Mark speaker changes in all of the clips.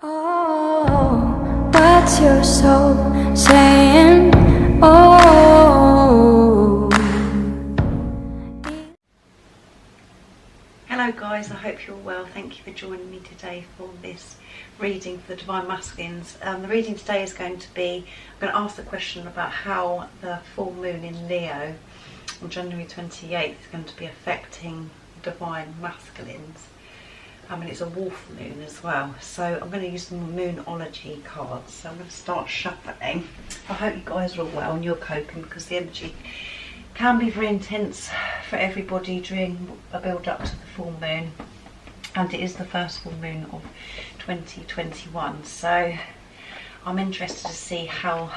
Speaker 1: Oh, what's your soul saying? Oh.
Speaker 2: Hello guys, I hope you're well. Thank you for joining me today for this reading for the Divine Masculines. The reading today is going to be, I'm going to ask the question about how the full moon in Leo on January 28th is going to be affecting the Divine Masculines. And it's a wolf moon as well, so I'm going to use some moonology cards. So I'm going to start shuffling. I hope you guys are all well and you're coping, because the energy can be very intense for everybody during a build up to the full moon, and it is the first full moon of 2021. So I'm interested to see how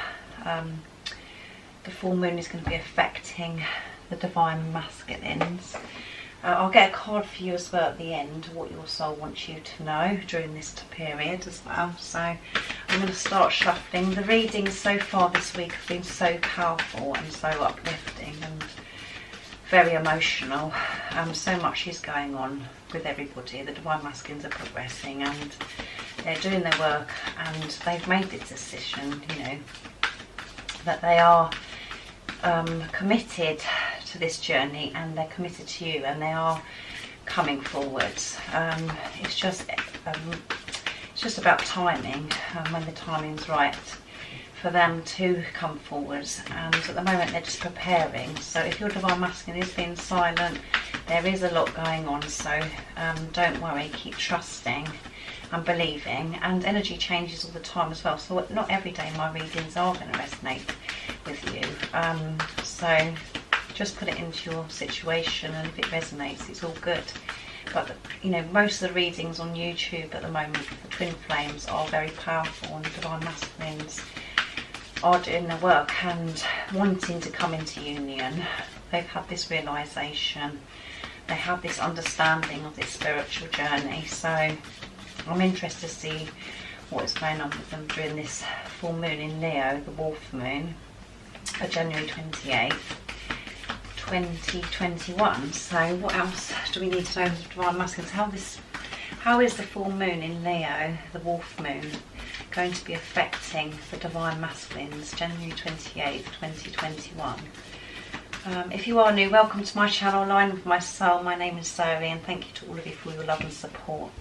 Speaker 2: the full moon is going to be affecting the Divine Masculines. I'll get a card for you as well at the end, what your soul wants you to know during this period as well. So I'm going to start shuffling. The readings so far this week have been so powerful and so uplifting and very emotional. So much is going on with everybody. The Divine Masculines are progressing and they're doing their work, and they've made this decision, you know, that they are committed to this journey, and they're committed to you, and they are coming forwards. It's just about timing, when the timing's right for them to come forwards, and at the moment they're just preparing. So if your Divine Masculine is being silent, there is a lot going on, so don't worry, keep trusting and believing. And energy changes all the time as well, so not every day my readings are going to resonate with you. So just put it into your situation, and if it resonates, it's all good. But you know, most of the readings on YouTube at the moment for twin flames are very powerful, and the Divine Masculines are doing their work and wanting to come into union. They've had this realization, they have this understanding of this spiritual journey. So I'm interested to see what is going on with them during this full moon in Leo, the wolf moon, January 28th, 2021. So what else do we need to know with the Divine Masculines? How is the full moon in Leo, the wolf moon, going to be affecting the Divine Masculines, January 28th, 2021? If you are new, welcome to my channel, Line with My Soul. My name is Zoe, and thank you to all of you for your love and support,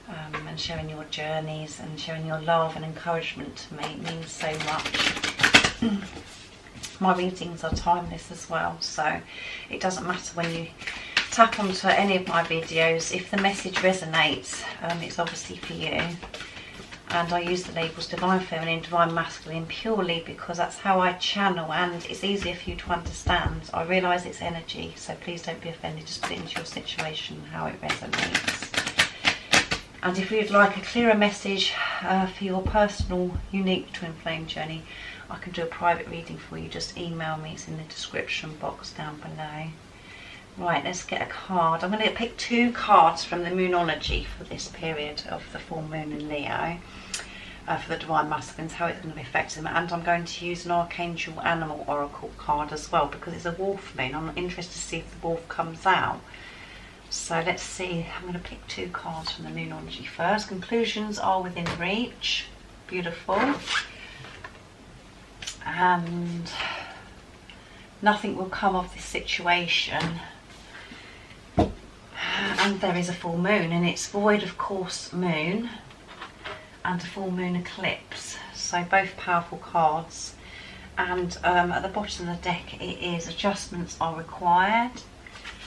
Speaker 2: and sharing your journeys and sharing your love and encouragement to me. It means so much. My readings are timeless as well, so it doesn't matter when you tap onto any of my videos. If the message resonates, it's obviously for you. And I use the labels Divine Feminine, Divine Masculine purely because that's how I channel, and it's easier for you to understand. I realise it's energy, so please don't be offended. Just put it into your situation how it resonates. And if you'd like a clearer message for your personal, unique twin flame journey, I can do a private reading for you. Just email me, it's in the description box down below. Right, let's get a card. I'm going to pick two cards from the moonology for this period of the full moon in Leo, for the Divine Masculines, how it's going to be affecting them. And I'm going to use an Archangel Animal Oracle card as well, because it's a wolf moon. I'm interested to see if the wolf comes out. So let's see. I'm going to pick two cards from the moonology first. Conclusions are within reach. Beautiful. And nothing will come of this situation. And there is a full moon, and it's void of course moon and a full moon eclipse. So both powerful cards. And at the bottom of the deck it is adjustments are required,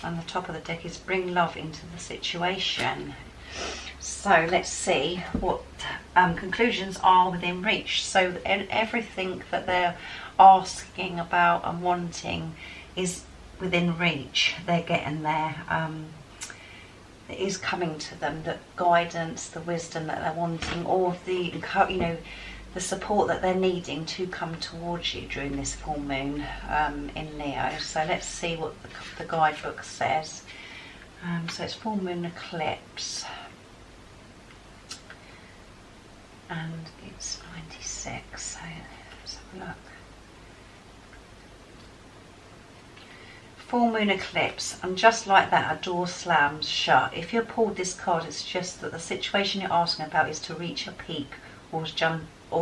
Speaker 2: and the top of the deck is bring love into the situation. So let's see what conclusions are within reach. So everything that they're asking about and wanting is within reach. They're getting there. It is coming to them. The guidance, the wisdom that they're wanting, or the, you know, the support that they're needing to come towards you during this full moon in Leo. So let's see what the guidebook says. So it's full moon eclipse. And it's 96, so let's have a look. full moon eclipse, and just like that, a door slams shut. If you pulled this card, it's just that the situation you're asking about is to reach a peak, or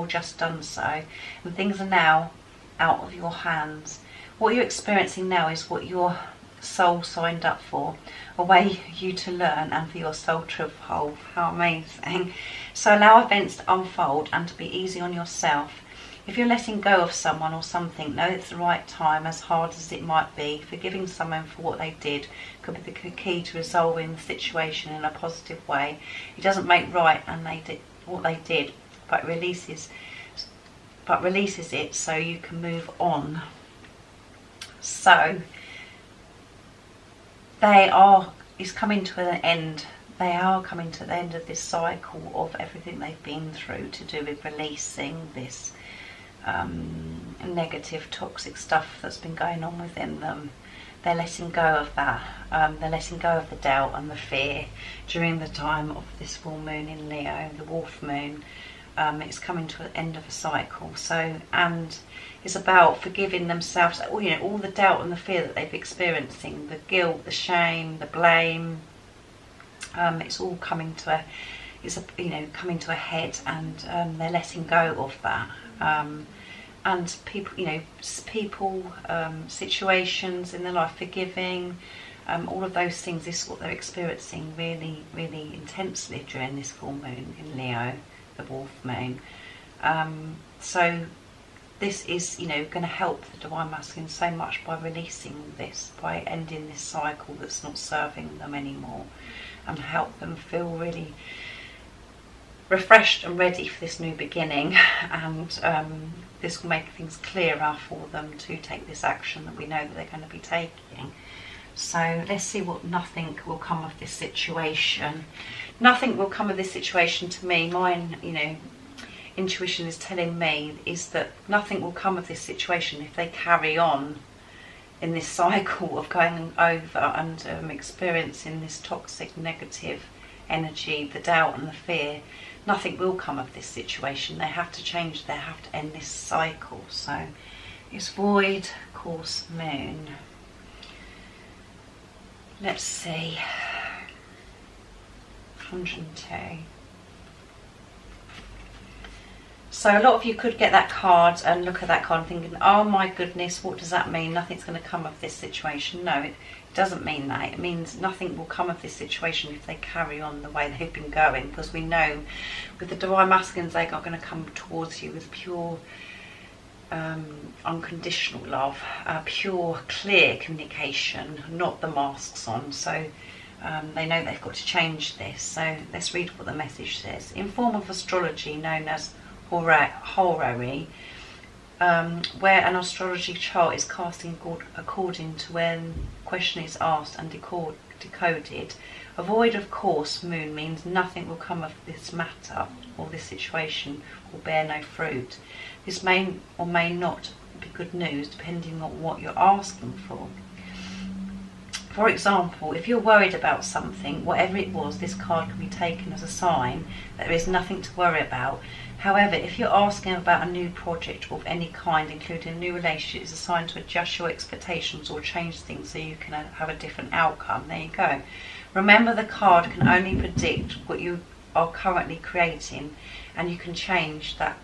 Speaker 2: just done so, and things are now out of your hands. What you're experiencing now is what your soul signed up for, a way for you to learn and for your soul to evolve. How amazing. So allow events to unfold and to be easy on yourself. If you're letting go of someone or something, know it's the right time, as hard as it might be. Forgiving someone for what they did could be the key to resolving the situation in a positive way. It doesn't make right and they did what they did, but releases it so you can move on. So it's coming to an end. They are coming to the end of this cycle of everything they've been through to do with releasing this negative, toxic stuff that's been going on within them. They're letting go of that. They're letting go of the doubt and the fear during the time of this full moon in Leo, the wolf moon. It's coming to an end of a cycle. So, and it's about forgiving themselves. You know, all the doubt and the fear that they've experiencing, the guilt, the shame, the blame. It's all coming to a head, and they're letting go of that. And people, situations in their life, forgiving, all of those things. This is what they're experiencing really, really intensely during this full moon in Leo, the wolf moon. So this is, going to help the Divine Masculine so much by releasing this, by ending this cycle that's not serving them anymore, and help them feel really refreshed and ready for this new beginning. And this will make things clearer for them to take this action that we know that they're going to be taking. So let's see what nothing will come of this situation. Nothing will come of this situation to me. Mine, intuition is telling me is that nothing will come of this situation if they carry on in this cycle of going over and experiencing this toxic, negative energy, the doubt and the fear. Nothing will come of this situation. They have to change. They have to end this cycle. So it's void, course, moon. Let's see. 102. So a lot of you could get that card and look at that card and thinking, oh my goodness, what does that mean? Nothing's going to come of this situation. No, it doesn't mean that. It means nothing will come of this situation if they carry on the way they've been going, because we know with the Divine Masculines, they are going to come towards you with pure, unconditional love, pure, clear communication, not the masks on. So they know they've got to change this. So let's read what the message says. In form of astrology known as horary, where an astrology chart is casting according to when question is asked and decoded, a void of course moon means nothing will come of this matter, or this situation will bear no fruit. This may or may not be good news depending on what you're asking for. For example, if you're worried about something, whatever it was, this card can be taken as a sign that there is nothing to worry about. However, if you're asking about a new project of any kind, including a new relationship, it's a sign to adjust your expectations or change things so you can have a different outcome. There you go. Remember, the card can only predict what you are currently creating, and you can change that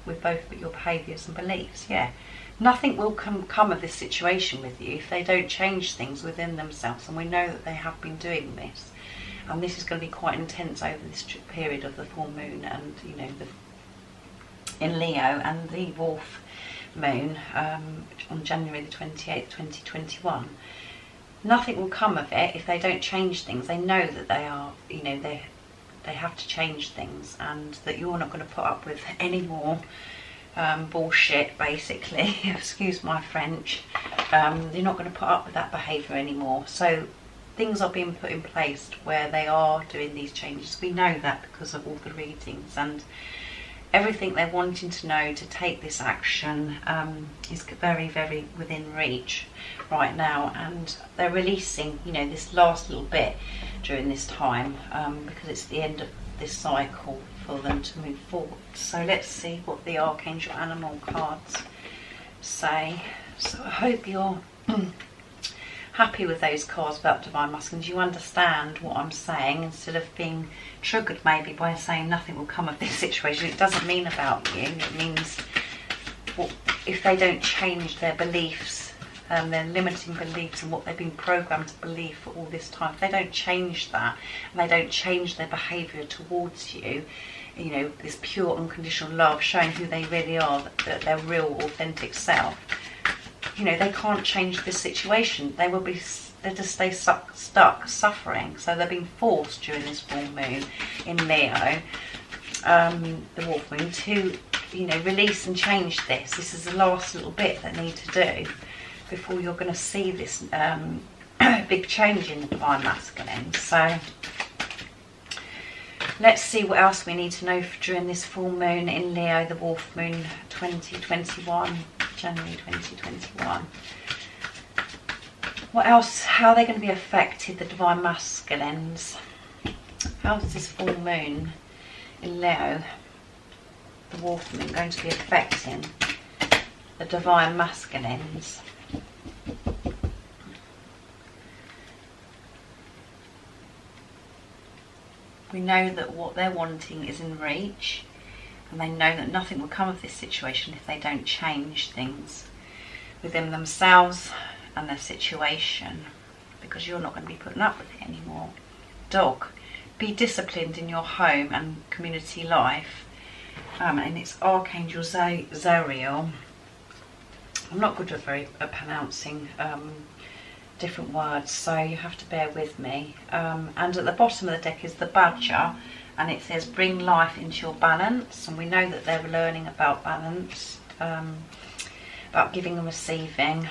Speaker 2: with both your behaviours and beliefs. Yeah. Nothing will come of this situation with you if they don't change things within themselves, and we know that they have been doing this. And this is going to be quite intense over this period of the full moon and, in Leo, and the wolf moon on January the 28th, 2021. Nothing will come of it if they don't change things. They know that they are, they have to change things, and that you're not going to put up with any more bullshit, basically. Excuse my French. You're not going to put up with that behaviour anymore. So things are being put in place where they are doing these changes. We know that because of all the readings, and everything they're wanting to know to take this action is very, very within reach right now, and they're releasing, this last little bit during this time because it's the end of this cycle for them to move forward. So let's see what the Archangel Animal cards say. So I hope you're happy with those cards about divine masculines, you understand what I'm saying, instead of being triggered maybe by saying nothing will come of this situation. It doesn't mean about you. It means, well, if they don't change their beliefs, their limiting beliefs and what they've been programmed to believe for all this time, if they don't change that and they don't change their behaviour towards you, you know, this pure unconditional love, showing who they really are, that their real authentic self, you know, they can't change this situation. They just stay stuck suffering. So they're being forced during this full moon in Leo, the wolf moon, to, you know, release and change this. This is the last little bit that they need to do before you're going to see this big change in the divine masculine. So let's see what else we need to know during this full moon in Leo, the wolf moon 2021, January 2021. What else? How are they going to be affected, the divine masculines? How is this full moon in Leo, the wolf moon, going to be affecting the divine masculines? We know that what they're wanting is in reach, and they know that nothing will come of this situation if they don't change things within themselves and their situation, because you're not going to be putting up with it anymore. Dog, be disciplined in your home and community life. And it's Archangel Zariel. I'm not good at pronouncing different words, so you have to bear with me. And at the bottom of the deck is the Badger, and it says bring life into your balance, and we know that they're learning about balance, about giving and receiving.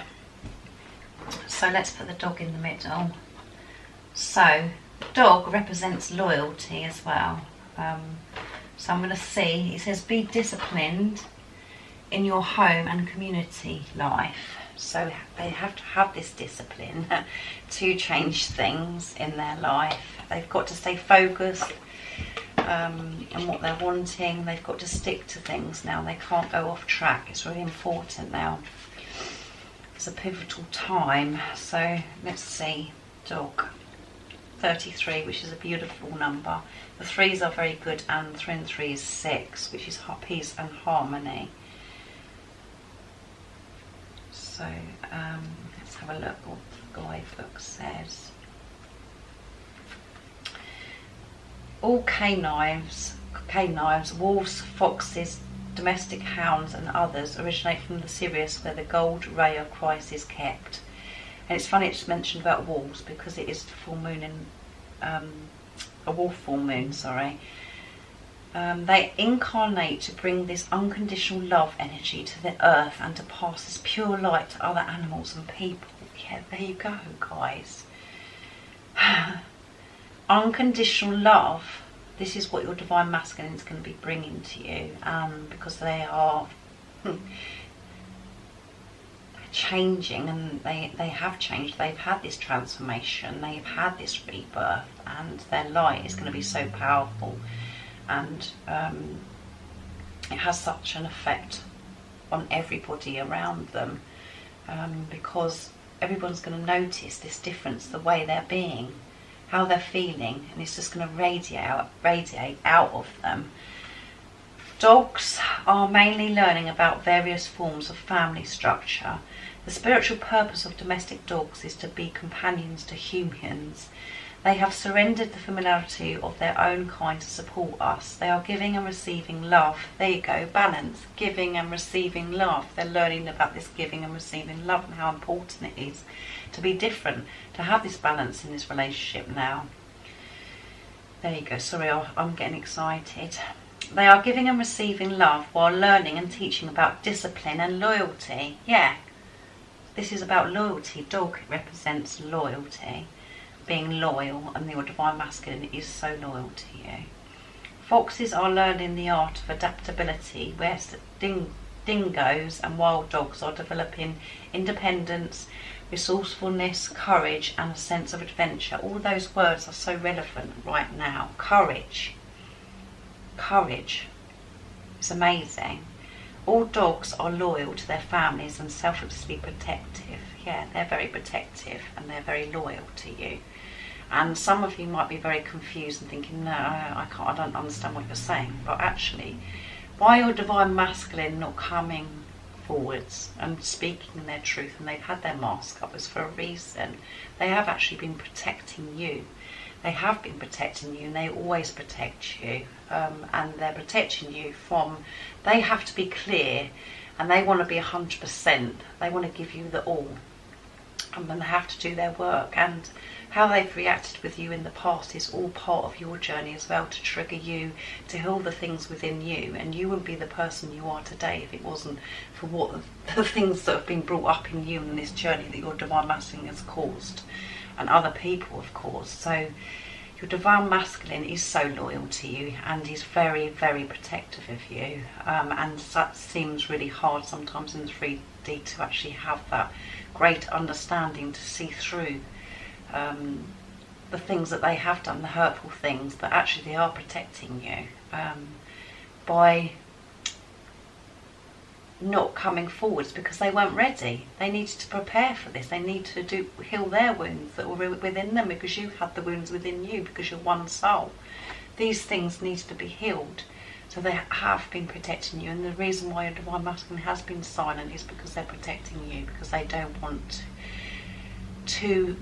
Speaker 2: So let's put the dog in the middle. So dog represents loyalty as well. So I'm going to see, it says be disciplined in your home and community life. So they have to have this discipline to change things in their life. They've got to stay focused on what they're wanting. They've got to stick to things now. They can't go off track. It's really important now. It's a pivotal time. So let's see. Dog. 33, which is a beautiful number. The 3s are very good, and 3 and 3 is 6, which is peace and harmony. So let's have a look what the guidebook says. All canines, wolves, foxes, domestic hounds and others originate from the Sirius where the gold ray of Christ is kept. And it's funny it's mentioned about wolves because it is the full moon in a wolf full moon, sorry. They incarnate to bring this unconditional love energy to the earth and to pass this pure light to other animals and people. Yeah, there you go, guys. Unconditional love. This is what your divine masculine is going to be bringing to you, because they are changing, and they have changed. They've had this transformation. They've had this rebirth, and their light is going to be so powerful. And it has such an effect on everybody around them, because everyone's going to notice this difference, the way they're being, how they're feeling, and it's just going to radiate out of them. Dogs are mainly learning about various forms of family structure. The spiritual purpose of domestic dogs is to be companions to humans. They have surrendered the familiarity of their own kind to support us. They are giving and receiving love. There you go, balance, giving and receiving love. They're learning about this giving and receiving love and how important it is to be different, to have this balance in this relationship now. There you go, sorry, I'm getting excited. They are giving and receiving love while learning and teaching about discipline and loyalty. Yeah, this is about loyalty. Dog represents loyalty. Being loyal, and your divine masculine is so loyal to you. Foxes are learning the art of adaptability, where dingoes and wild dogs are developing independence, resourcefulness, courage and a sense of adventure. All those words are so relevant right now. Courage is amazing. All dogs are loyal to their families and selflessly protective. Yeah, they're very protective and they're very loyal to you. And some of you might be very confused and thinking, no, I can't, I don't understand what you're saying. But actually, by your divine masculine not coming forwards and speaking in their truth, and they've had their mask up, it's for a reason. They have actually been protecting you. They have been protecting you, and they always protect you. And they're protecting you from, they have to be clear, and they want to be 100%. They want to give you the all. And then they have to do their work. And how they've reacted with you in the past is all part of your journey as well, to trigger you, to heal the things within you. And you wouldn't be the person you are today if it wasn't for what the things that have been brought up in you in this journey that your divine masculine has caused, and other people, of course. So your divine masculine is so loyal to you, and is very, very protective of you. And that seems really hard sometimes in the 3D to actually have that great understanding, to see through the things that they have done, the hurtful things, but actually they are protecting you by not coming forwards, because they weren't ready. They needed to prepare for this. They need to heal their wounds that were within them, because you had the wounds within you, because you're one soul. These things need to be healed. So they have been protecting you, and the reason why your divine masculine has been silent is because they're protecting you, because they don't want to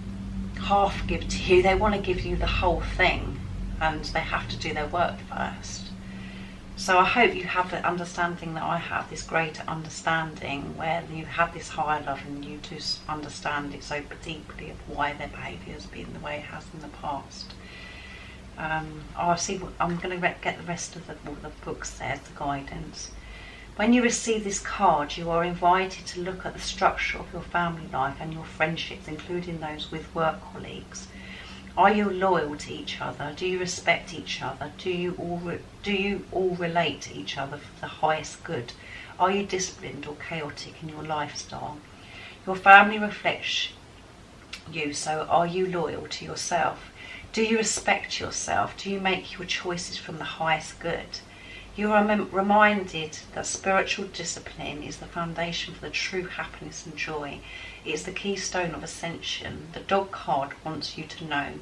Speaker 2: half give to you. They want to give you the whole thing, and they have to do their work first. So I hope you have the understanding that I have, this greater understanding where you have this higher love, and you just understand it so deeply of why their behaviour has been the way it has in the past. I'll see what I'm going to get the rest of the books there, the guidance. When you receive this card, you are invited to look at the structure of your family life and your friendships, including those with work colleagues. Are you loyal to each other? Do you respect each other? Do you all relate to each other for the highest good? Are you disciplined or chaotic in your lifestyle? Your family reflects you, so are you loyal to yourself? Do you respect yourself? Do you make your choices from the highest good? You are reminded that spiritual discipline is the foundation for the true happiness and joy. It is the keystone of ascension. The dog card wants you to know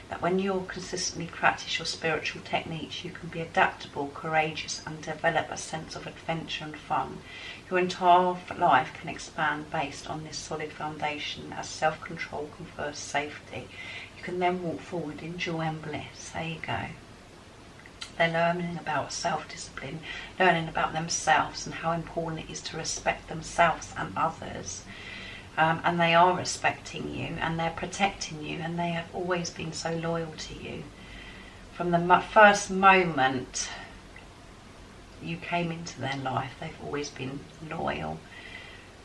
Speaker 2: that when you consistently practice your spiritual techniques, you can be adaptable, courageous, and develop a sense of adventure and fun. Your entire life can expand based on this solid foundation, as self-control confers safety. You can then walk forward in joy and bliss. There you go. They're learning about self-discipline, learning about themselves and how important it is to respect themselves and others. And they are respecting you, and they're protecting you, and they have always been so loyal to you. From the first moment you came into their life, they've always been loyal.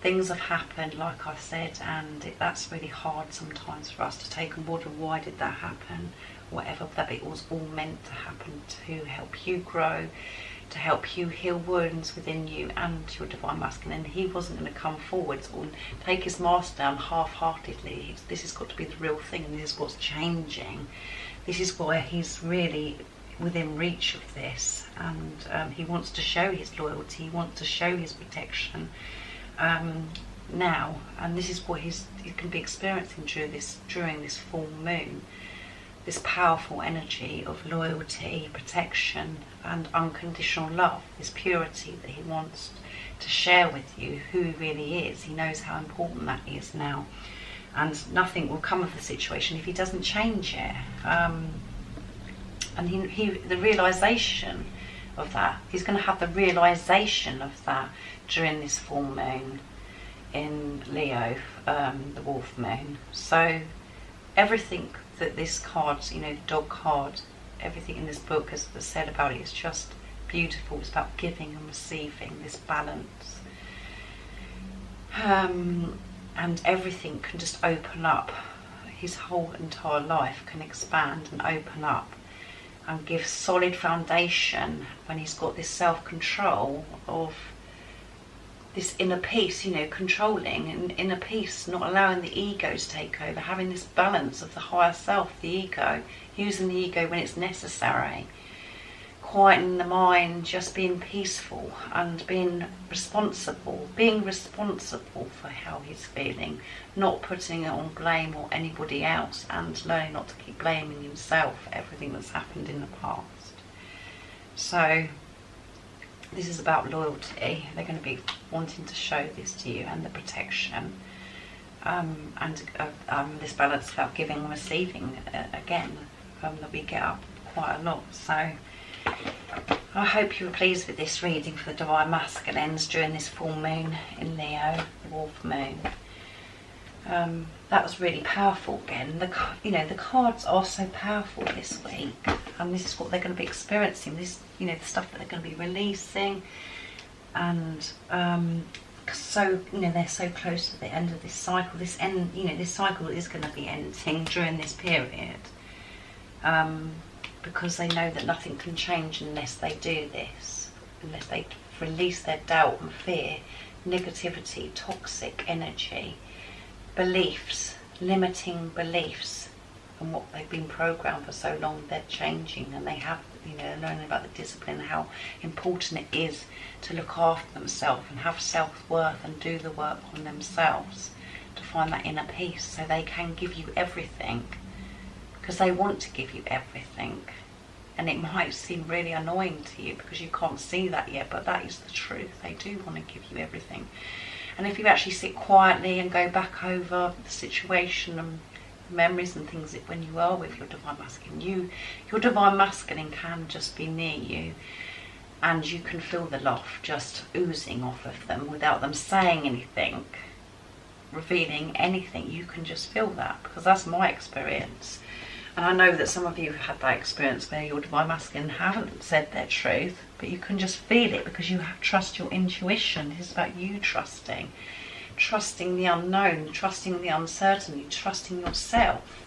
Speaker 2: Things have happened, like I said, and that's really hard sometimes for us to take on board. And why did that happen? Whatever, that it was all meant to happen to help you grow, to help you heal wounds within you and your divine masculine. And he wasn't going to come forward or take his mask down half-heartedly. This has got to be the real thing, and this is what's changing. This is why he's really within reach of this, and he wants to show his loyalty, he wants to show his protection now, and this is what he can be experiencing during this full moon. This powerful energy of loyalty, protection, and unconditional love, this purity that he wants to share with you, who he really is. He knows how important that is now, and nothing will come of the situation if he doesn't change it. And the realization of that, he's going to have the realization of that during this full moon in Leo, the wolf moon. So everything that this card, the dog card, everything in this book has said about it is just beautiful. It's about giving and receiving, this balance. And everything can just open up. His whole entire life can expand and open up and give solid foundation when he's got this self-control of this inner peace, controlling and inner peace, not allowing the ego to take over, having this balance of the higher self, the ego, using the ego when it's necessary. quieting the mind, just being peaceful and being responsible for how he's feeling, not putting it on blame or anybody else, and learning not to keep blaming himself for everything that's happened in the past. So this is about loyalty. They're going to be wanting to show this to you, and the protection, and this balance about giving and receiving again, that we get up quite a lot. So I hope you were pleased with this reading for the Divine Masculines during this full moon in Leo, the Wolf Moon. That was really powerful again. The cards are so powerful this week, and this is what they're going to be experiencing. This, the stuff that they're going to be releasing, and so they're so close to the end of this cycle. This cycle is going to be ending during this period, because they know that nothing can change unless they do this, unless they release their doubt and fear, negativity, toxic energy, beliefs, limiting beliefs, and what they've been programmed for so long. They're changing, and they have, learning about the discipline, how important it is to look after themselves and have self-worth and do the work on themselves to find that inner peace, so they can give you everything, because they want to give you everything. And it might seem really annoying to you because you can't see that yet, but that is the truth. They do want to give you everything. And if you actually sit quietly and go back over the situation and memories and things that when you are with your Divine Masculine, your Divine Masculine can just be near you, and you can feel the love just oozing off of them without them saying anything, revealing anything. You can just feel that, because that's my experience. And I know that some of you have had that experience where your Divine Masculine haven't said their truth, but you can just feel it because you trust your intuition. This is about you trusting the unknown, trusting the uncertainty, trusting yourself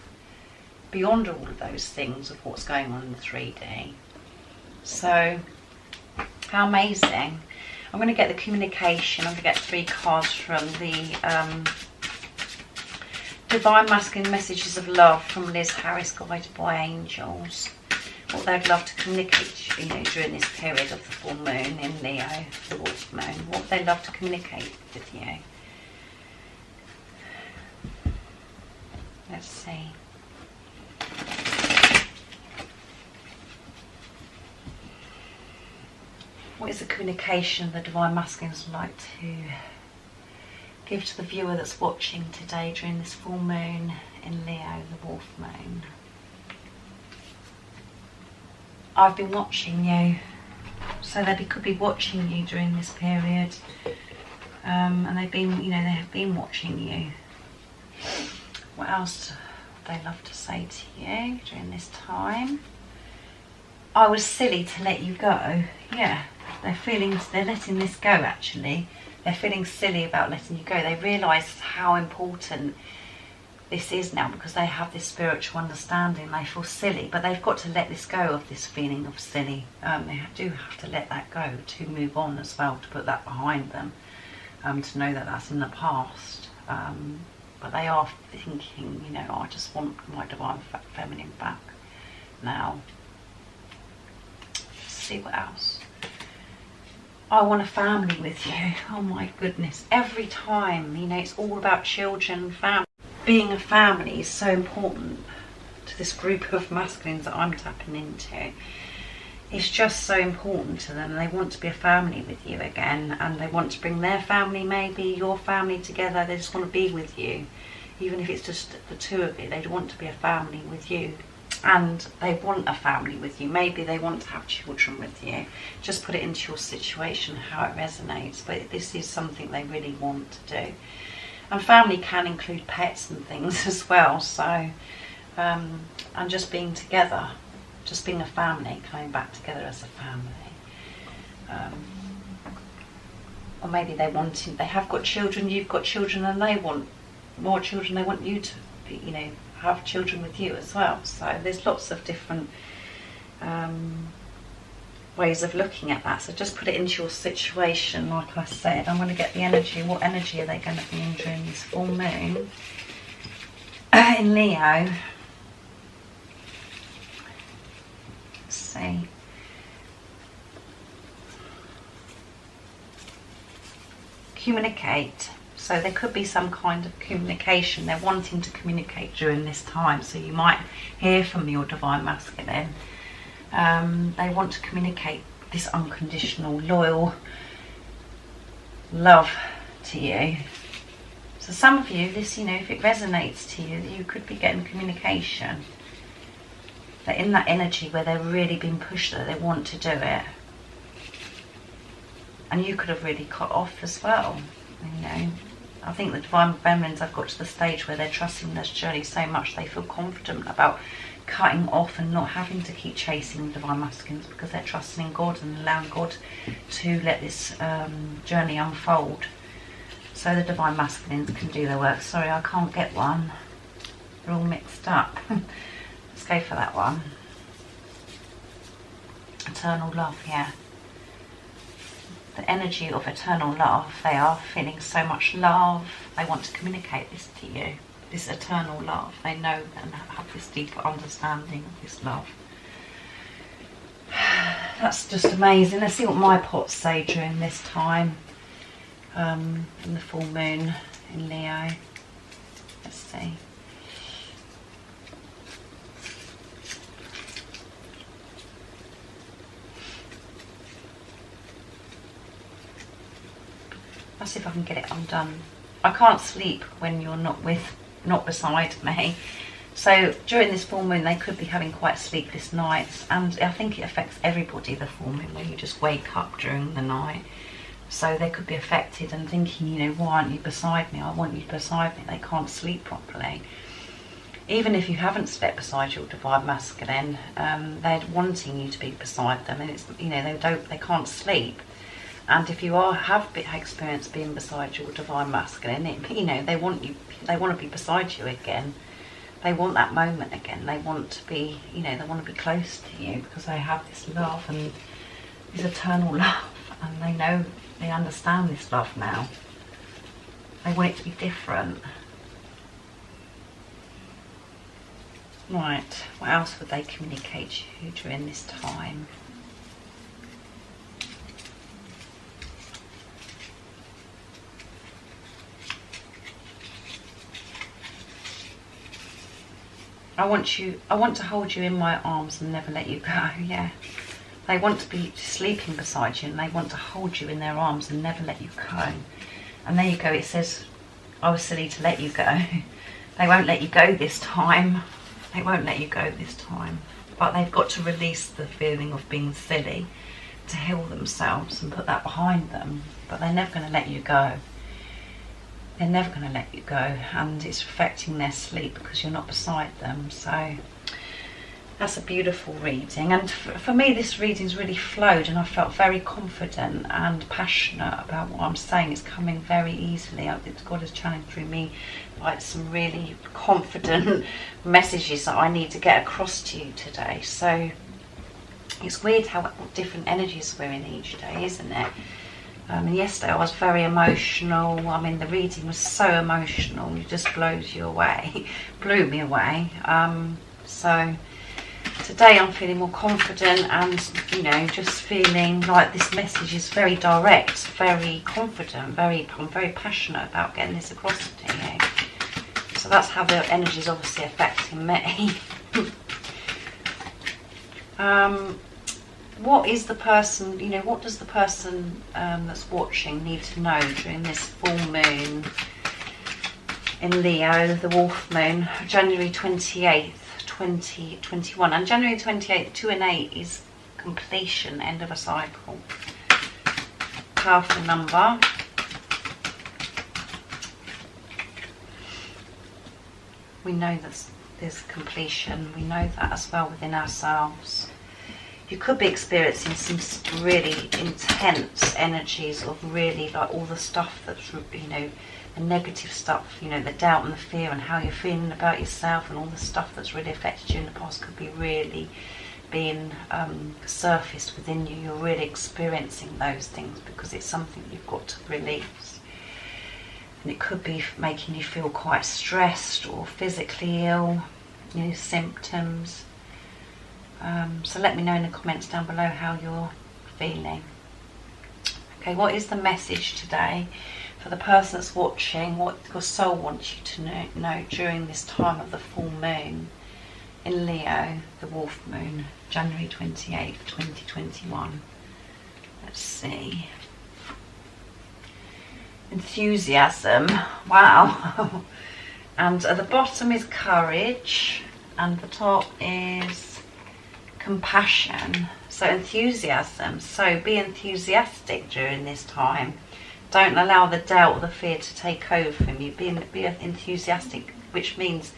Speaker 2: beyond all of those things of what's going on in the 3D. So, how amazing. I'm going to get the communication. I'm going to get 3 cards from the Divine Masculine Messages of Love from Liz Harris, guided by angels. What they'd love to communicate, during this period of the full moon in Leo, the Wolf Moon. What they'd love to communicate with you. Let's see. What is the communication the Divine Masculines would like to give to the viewer that's watching today during this full moon in Leo, the Wolf Moon? I've been watching you, so they could be watching you during this period, and they've been, they have been watching you. What else would they love to say to you during this time? I was silly to let you go. Yeah, they're letting this go actually. They're feeling silly about letting you go. They realise how important this is now because they have this spiritual understanding. They feel silly, but they've got to let this go of this feeling of silly. They do have to let that go to move on as well, to put that behind them, to know that that's in the past. But they are thinking, I just want my Divine Feminine back now. Let's see what else. I want a family with you. Oh my goodness. Every time, it's all about children, family. Being a family is so important to this group of masculines that I'm tapping into. It's just so important to them. They want to be a family with you again, and they want to bring their family, maybe your family, together. They just want to be with you. Even if it's just the 2 of you, they want to be a family with you. And they want a family with you. Maybe they want to have children with you. Just put it into your situation, how it resonates. But this is something they really want to do. And family can include pets and things as well. So, and just being together, just being a family, coming back together as a family. Or maybe they have got children, you've got children, and they want more children. They want you to be, have children with you as well. So there's lots of different ways of looking at that. So just put it into your situation. Like I said, I'm going to get the energy. What energy are they going to be in during this full moon in Leo? Let's see. communicate. So there could be some kind of communication. They're wanting to communicate during this time. So you might hear from your Divine Masculine. They want to communicate this unconditional, loyal love to you. So some of you, this, you know, if it resonates to you, you could be getting communication. They're in that energy where they're really being pushed, that they want to do it. And you could have really cut off as well, you know. I think the Divine Feminines have got to the stage where they're trusting this journey so much they feel confident about cutting off and not having to keep chasing the Divine Masculines, because they're trusting in God and allowing God to let this journey unfold. So the Divine Masculines can do their work. Sorry, I can't get one. They're all mixed up. Let's go for that one. Eternal love, yeah. The energy of eternal love. They are feeling so much love. They want to communicate this to you. This eternal love. They know and have this deeper understanding of this love. That's just amazing. Let's see what my pots say during this time. In the full moon in Leo. Let's see. Let's see if I can get it undone. I can't sleep when you're not beside me. So during this full moon they could be having quite sleepless nights, and I think it affects everybody, the full moon, where you just wake up during the night. So they could be affected and thinking, you know, why aren't you beside me? I want you beside me. They can't sleep properly. Even if you haven't slept beside your Divine Masculine, they're wanting you to be beside them, and it's, you know, they can't sleep. And if you have experienced being beside your Divine Masculine, you know, they want to be beside you again. They want that moment again. They want to be, you know, they want to be close to you because they have this love and this eternal love, and they know, they understand this love now. They want it to be different. Right, what else would they communicate to you during this time? I want to hold you in my arms and never let you go. Yeah. They want to be sleeping beside you, and they want to hold you in their arms and never let you go. And there you go. It says, I was silly to let you go. They won't let you go this time. They won't let you go this time. But they've got to release the feeling of being silly to heal themselves and put that behind them. But they're never going to let you go. They're never going to let you go, and it's affecting their sleep because you're not beside them. So that's a beautiful reading, and for me this reading's really flowed, and I felt very confident and passionate about what I'm saying. It's coming very easily. God has channeled through me like some really confident messages that I need to get across to you today. So it's weird how different energies we're in each day, isn't it? And yesterday I was very emotional. I mean, the reading was so emotional, it just blows you away, blew me away. So today I'm feeling more confident, and, you know, just feeling like this message is very direct, very confident, I'm very passionate about getting this across to you. So that's how the energy is obviously affecting me. What is the person, you know, what does the person that's watching need to know during this full moon in Leo, the Wolf Moon, January 28th, 2021? And January 28th, 2 and 8 is completion, end of a cycle. Powerful number. We know that there's completion. We know that as well within ourselves. You could be experiencing some really intense energies of really, like, all the stuff that's, you know, the negative stuff, you know, the doubt and the fear and how you're feeling about yourself, and all the stuff that's really affected you in the past could be really being surfaced within you. You're really experiencing those things because it's something you've got to release. And it could be making you feel quite stressed or physically ill, you know, symptoms. So let me know in the comments down below how you're feeling. Okay, what is the message today for the person that's watching, what your soul wants you to know during this time of the full moon in Leo, the wolf moon, January 28th, 2021. Let's see. Enthusiasm. Wow. And at the bottom is courage, and the top is compassion. So enthusiasm. So be enthusiastic during this time. Don't allow the doubt or the fear to take over from you. Be enthusiastic, which means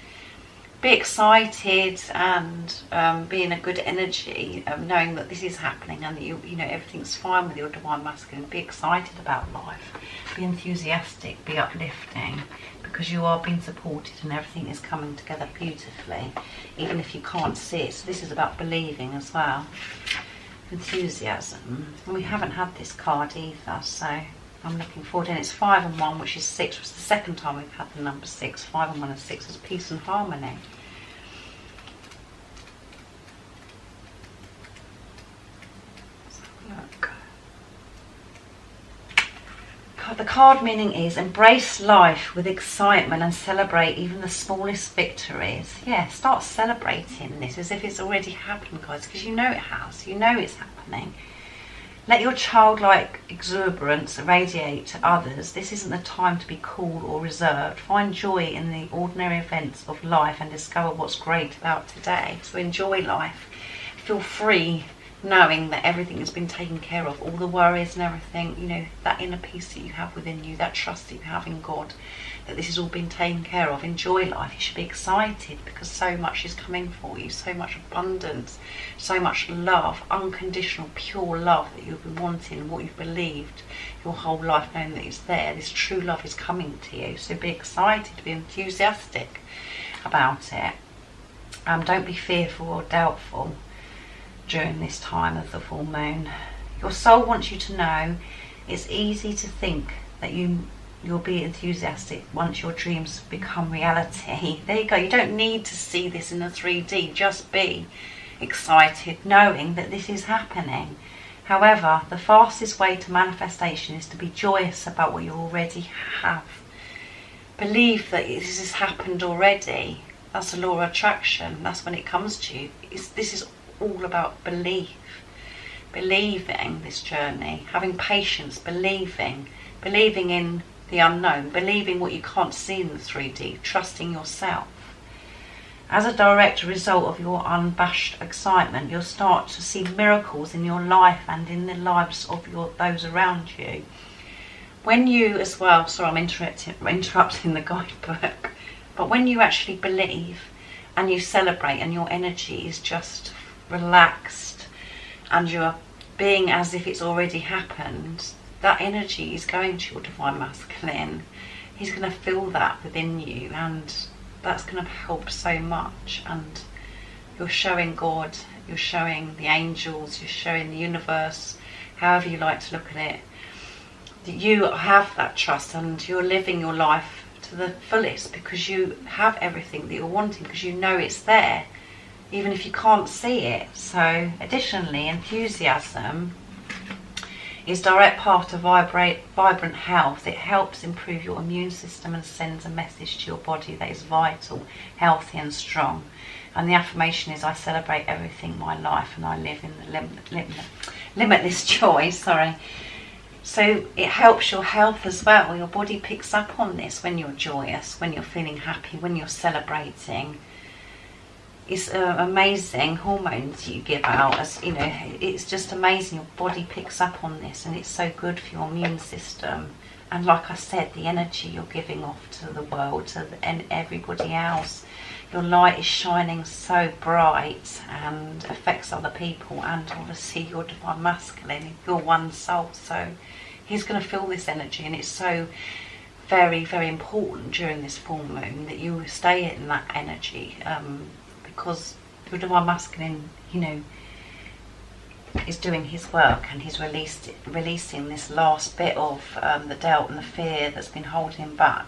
Speaker 2: be excited and be in a good energy, knowing that this is happening and that you know everything's fine with your divine masculine. Be excited about life. Be enthusiastic. Be uplifting, because you are being supported and everything is coming together beautifully, even if you can't see it. So this is about believing as well. Enthusiasm. And we haven't had this card either, so I'm looking forward. And it's 5 and 1, which is 6, which is the second time we've had the number 6. 5 and 1 and 6 is peace and harmony. Let's have a look. The card meaning is embrace life with excitement and celebrate even the smallest victories. Yeah, start celebrating this as if it's already happened, guys, because you know it has. You know it's happening. Let your childlike exuberance radiate to others. This isn't the time to be cool or reserved. Find joy in the ordinary events of life and discover what's great about today. So enjoy life. Feel free, knowing that everything has been taken care of, all the worries and everything, you know, that inner peace that you have within you, that trust that you have in God, that this has all been taken care of. Enjoy life. You should be excited because so much is coming for you, so much abundance, so much love, unconditional, pure love that you've been wanting, what you've believed your whole life, knowing that it's there. This true love is coming to you. So be excited, be enthusiastic about it. Don't be fearful or doubtful during this time of the full moon. Your soul wants you to know it's easy to think that you'll be enthusiastic once your dreams become reality. There you go. You don't need to see this in a 3D. Just be excited, knowing that this is happening. However, the fastest way to manifestation is to be joyous about what you already have. Believe that this has happened already. That's the law of attraction. That's when it comes to you. This is all about believing this journey, having patience, believing in the unknown, believing what you can't see in the 3D, trusting yourself. As a direct result of your unabashed excitement, you'll start to see miracles in your life and in the lives of those around you. When you as well, sorry I'm interrupting the guidebook, but when you actually believe and you celebrate and your energy is just relaxed and you're being as if it's already happened, that energy is going to your divine masculine. He's going to feel that within you, and that's going to help so much. And you're showing God, you're showing the angels, you're showing the universe, however you like to look at it, that you have that trust and you're living your life to the fullest because you have everything that you're wanting, because you know it's there, even if you can't see it. So additionally, enthusiasm is direct part of vibrant health. It helps improve your immune system and sends a message to your body that is vital, healthy and strong. And the affirmation is, I celebrate everything in my life and I live in the limitless joy. So it helps your health as well. Your body picks up on this when you're joyous, when you're feeling happy, when you're celebrating. It's amazing hormones you give out, as you know, it's just amazing. Your body picks up on this and it's so good for your immune system. And like I said, the energy you're giving off to the world, and everybody else, your light is shining so bright and affects other people, and obviously your divine masculine, your one soul. So he's going to feel this energy, and it's so very, very important during this full moon that you stay in that energy. Because your divine masculine, you know, is doing his work, and he's releasing this last bit of the doubt and the fear that's been holding him back.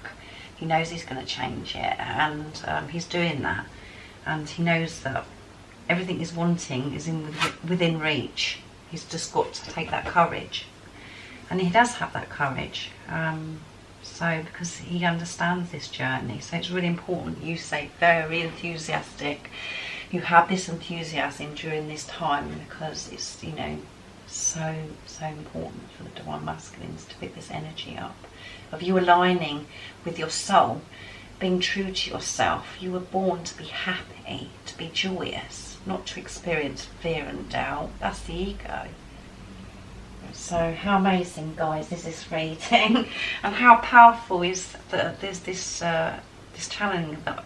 Speaker 2: He knows he's going to change it, and he's doing that. And he knows that everything he's wanting is within reach. He's just got to take that courage, and he does have that courage. So because he understands this journey, so it's really important you stay very enthusiastic. You have this enthusiasm during this time, because it's, you know, so important for the Divine Masculines to pick this energy up of you aligning with your soul, being true to yourself. You were born to be happy, to be joyous, not to experience fear and doubt. That's the ego. So how amazing, guys, is this reading, and how powerful is there's this channeling that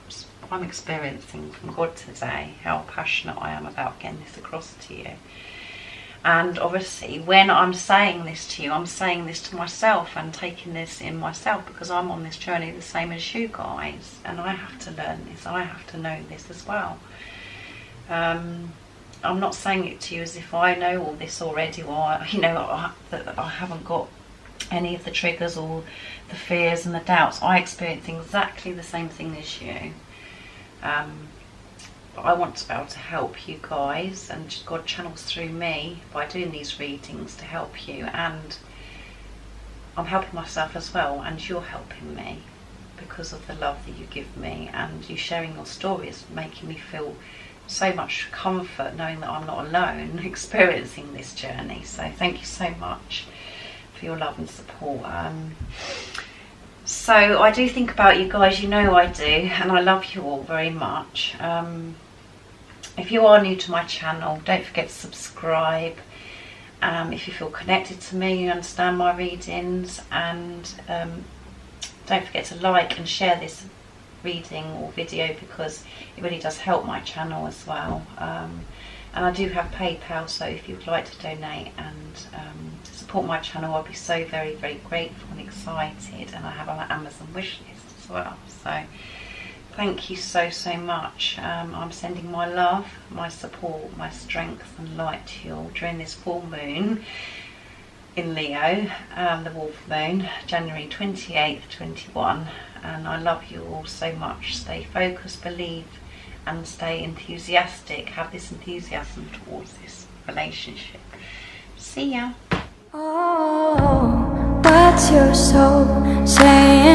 Speaker 2: I'm experiencing from God today. How passionate I am about getting this across to you. And obviously when I'm saying this to you, I'm saying this to myself and taking this in myself, because I'm on this journey the same as you guys, and I have to learn this, I have to know this as well. I'm not saying it to you as if I know all this already, or, you know, that I haven't got any of the triggers or the fears and the doubts. I experience exactly the same thing as you. But I want to be able to help you guys, and God channels through me by doing these readings to help you, and I'm helping myself as well, and you're helping me because of the love that you give me, and you sharing your stories making me feel so much comfort knowing that I'm not alone experiencing this journey. So thank you so much for your love and support. So I do think about you guys, you know I do, and I love you all very much. If you are new to my channel, don't forget to subscribe. If you feel connected to me, you understand my readings, and don't forget to like and share this reading or video, because it really does help my channel as well. And I do have PayPal, so if you'd like to donate and to support my channel, I'll be so very grateful and excited. And I have an Amazon wish list as well, so thank you so much. I'm sending my love, my support, my strength and light to you all during this full moon in Leo, the Wolf Moon, January 28th, 21. And I love you all so much. Stay focused, believe, and stay enthusiastic. Have this enthusiasm towards this relationship. See ya.
Speaker 1: Oh, what's your soul saying?